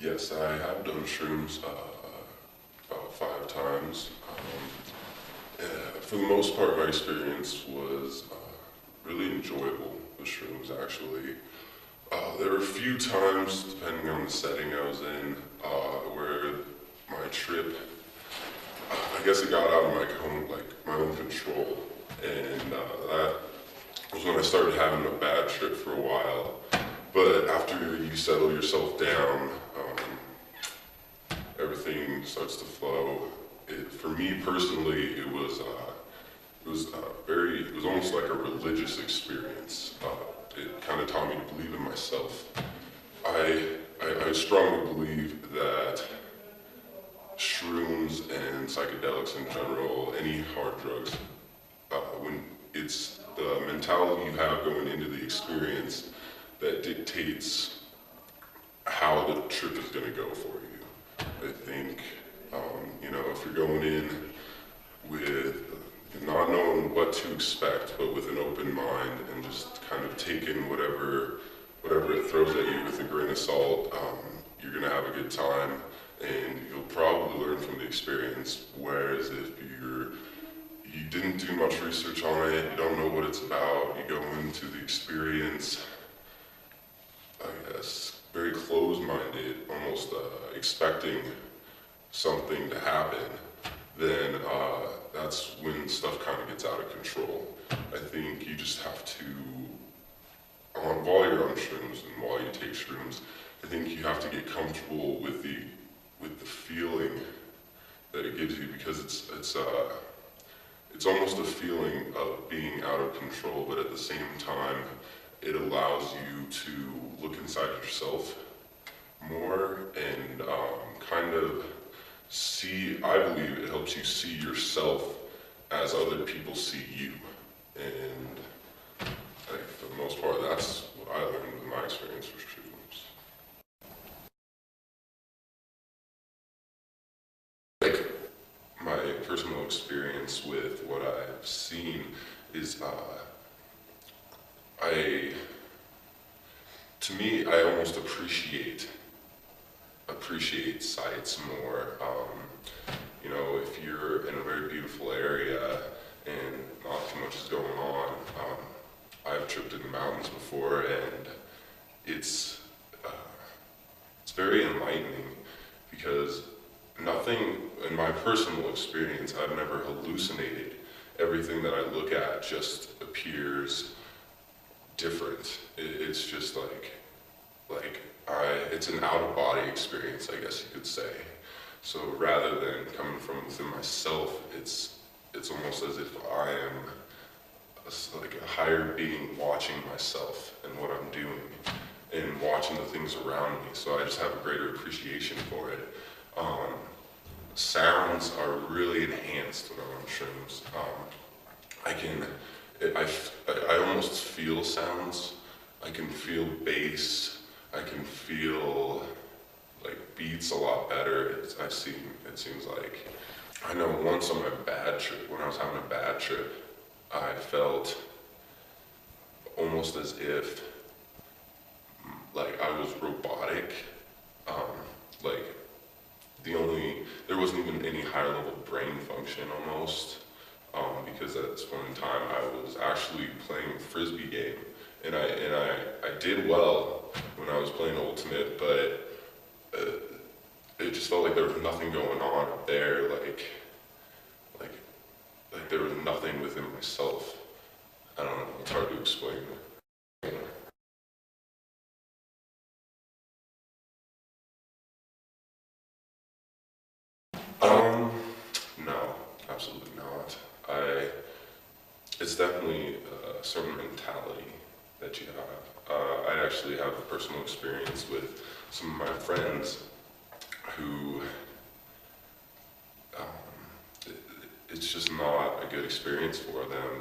Yes, I have done shrooms about 5 times. For the most part, my experience was really enjoyable with shrooms, actually. There were a few times, depending on the setting I was in, where my trip, I guess it got out of my own control, and that was when I started having a bad trip for a while. But after you settle yourself down, everything starts to flow. For me personally, it was almost like a religious experience. It kind of taught me to believe in myself. I strongly believe that shrooms and psychedelics in general, any hard drugs, when it's the mentality you have going into the experience that dictates how the trip is going to go for you. I think, if you're going in with not knowing what to expect, but with an open mind and just kind of taking whatever it throws at you with a grain of salt, you're going to have a good time and you'll probably learn from the experience. Whereas if you didn't do much research on it, you don't know what it's about, you go into the experience, I guess, very closed-minded, almost expecting something to happen, then that's when stuff kind of gets out of control. I think you just have to, while you're on shrooms and while you take shrooms, I think you have to get comfortable with the feeling that it gives you, because it's almost a feeling of being out of control, but at the same time, it allows you to look inside yourself more and kind of see, I believe it helps you see yourself as other people see you. And for the most part, that's what I learned with my experience with shrooms. Like, my personal experience with what I've seen is, to me, I almost appreciate sights more. If you're in a very beautiful area and not too much is going on, I've tripped in the mountains before, and it's very enlightening, because nothing, in my personal experience, I've never hallucinated. Everything that I look at just appears different. It's just it's an out-of-body experience, I guess you could say. So rather than coming from within myself, it's almost as if I am a higher being watching myself and what I'm doing and watching the things around me. So I just have a greater appreciation for it. Sounds are really enhanced when I'm on shrooms. I almost feel sounds. I can feel bass. I can feel beats a lot better. It seems like. I know once on my bad trip, when I was having a bad trip, I felt almost as if I was robotic. There wasn't even any higher level brain function almost. Because at this point in time I was actually playing a Frisbee game, and I did well when I was playing Ultimate, but it just felt like there was nothing going on up there, like there was nothing within myself. I don't know, it's hard to explain. No, absolutely not. It's definitely a certain mentality that you have. I actually have a personal experience with some of my friends who, it's just not a good experience for them.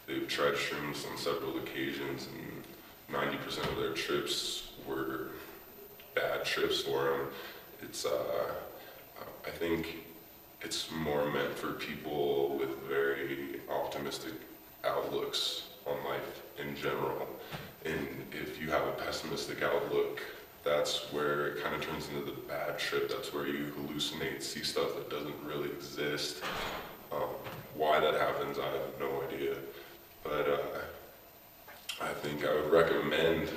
They've tried shrooms on several occasions, and 90% of their trips were bad trips for them. I think it's more meant for people with very optimistic outlooks on life in general. And if you have a pessimistic outlook that's where it kind of turns into the bad trip. That's where you hallucinate, see stuff that doesn't really exist. Why that happens, I have no idea. But I think I would recommend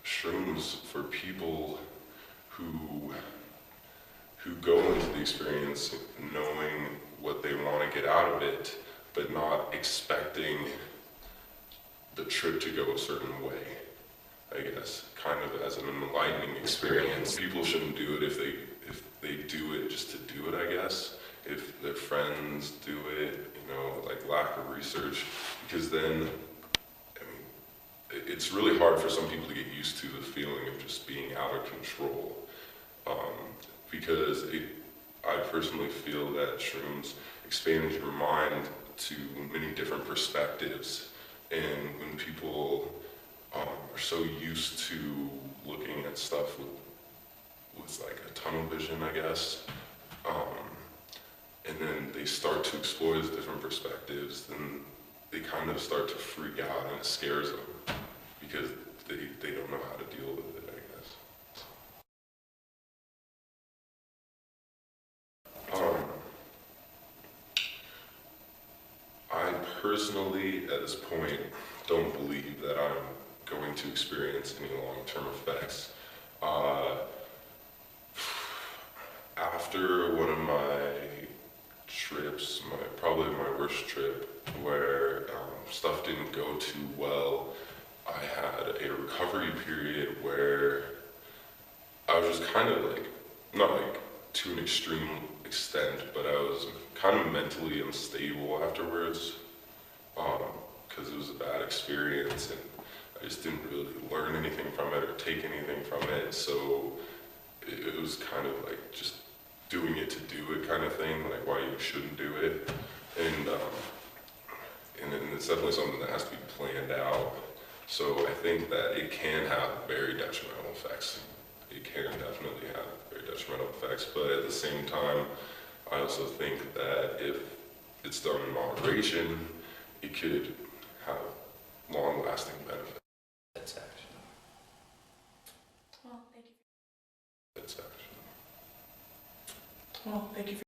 shrooms for people who go into the experience knowing what they want to get out of it, but not expecting the trip to go a certain way. I guess, kind of as an enlightening experience. People shouldn't do it if they do it just to do it, I guess. If their friends do it, you know, like lack of research, because then, I mean, it's really hard for some people to get used to the feeling of just being out of control. Because I personally feel that shrooms expand your mind to many different perspectives, and when people are so used to looking at stuff with like a tunnel vision, I guess, and then they start to explore these different perspectives, then they kind of start to freak out, and it scares them because they don't know how to deal with it, I guess. I personally, at this point, don't believe that I'm going to experience any long-term effects. After one of my trips, probably my worst trip, where stuff didn't go too well, I had a recovery period where I was just kind of like, not like to an extreme extent, but I was kind of mentally unstable afterwards, because it was a bad experience, and I just didn't really learn anything from it or take anything from it. So it was kind of like just doing it to do it kind of thing, like why you shouldn't do it. And then it's definitely something that has to be planned out. So I think that it can have very detrimental effects. It can definitely have very detrimental effects, but at the same time, I also think that if it's done in moderation, it could have long-lasting benefits. That's action. Well, thank you. It's action. Well, thank you for